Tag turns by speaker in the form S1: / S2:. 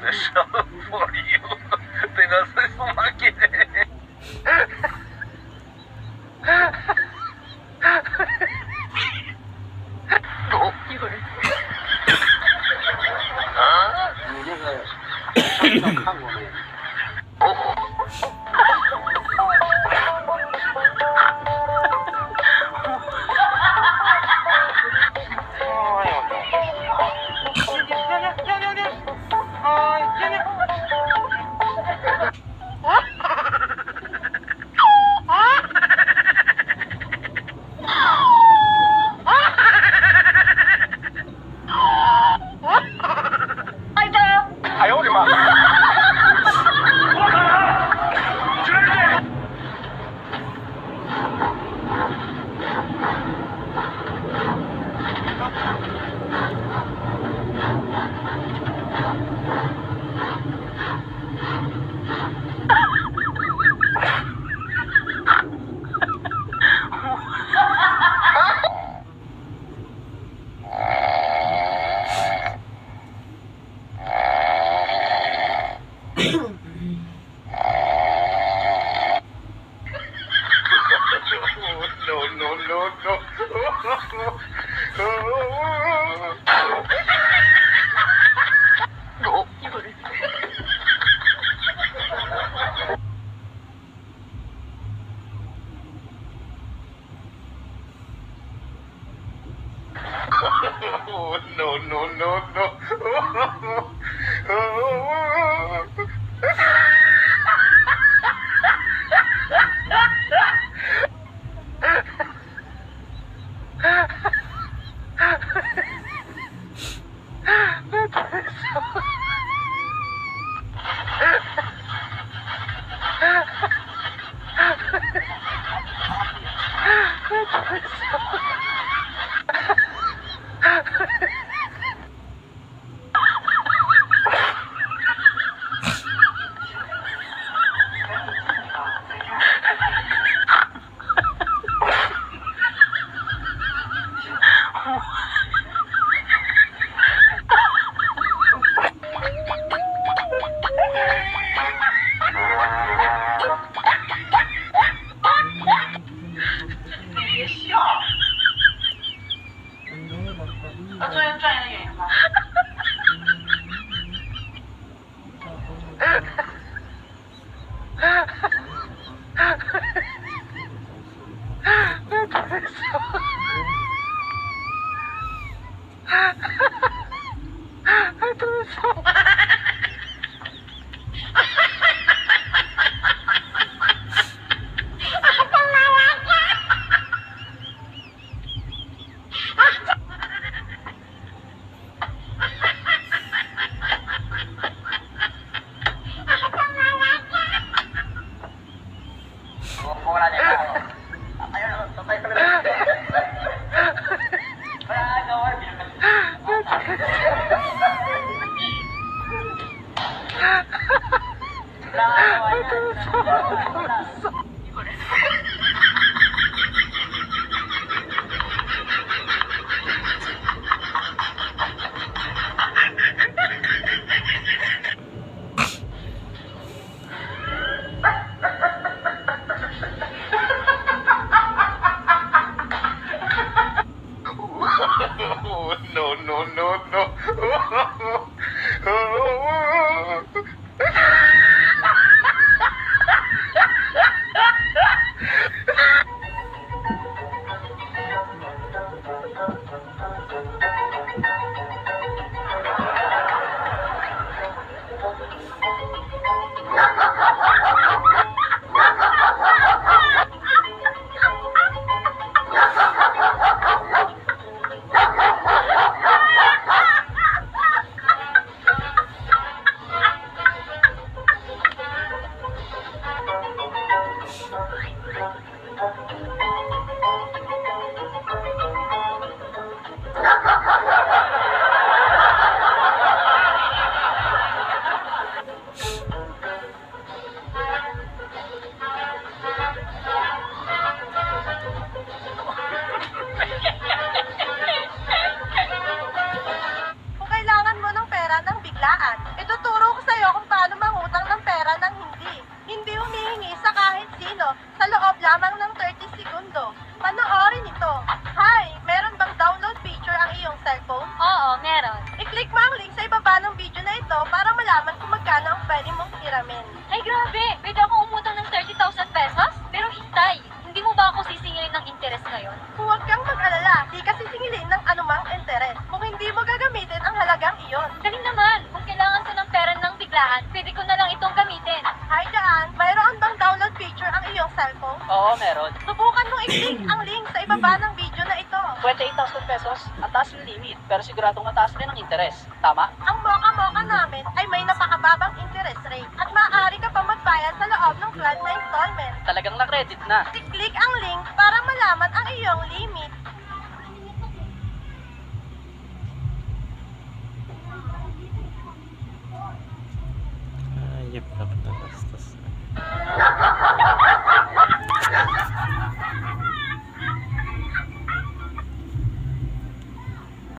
S1: special for you. Tinasay sumakit eh. Oh, yun. Ah? Ayaw, di ba?
S2: Ituturo ko sa'yo kung paano mangutang ng pera ng hindi humihingi sa kahit sino sa loob lamang ng 30 segundo. Panoorin ito. Hi, meron bang download feature ang iyong cellphone?
S3: Oo, meron.
S2: I-click mo ang link sa ibaba ng video na ito para malaman kung magkano ang pwede mong hiramin.
S3: Ay, grabe! Pwede akong umutang ng 30,000 pesos? Pero hintay, hindi mo ba ako sisingilin ng interest ngayon?
S2: Huwag kang mag-alala, di kasi singilin ng anumang interes kung hindi mo gagamitin ang halagang iyon.
S3: Galing naman! Kung kailangan ko ng pera ng biglaan, pwede ko na lang itong gamitin.
S2: Hi dyan, mayroon bang download feature ang iyong cellphone?
S4: Oo, meron.
S2: Subukan mong i-click ang link sa ibaba ng video na ito.
S4: 28,000 pesos, ang taas ng limit, pero siguradong mataas din ang interes. Tama?
S2: Ang moka-moka namin ay may napakababang interest rate at maaari ka pa magbayad sa loob ng 12 na installment.
S4: Talagang na-credit na.
S2: I-click ang link para malaman ang iyong limit.
S5: Ayop na bastos.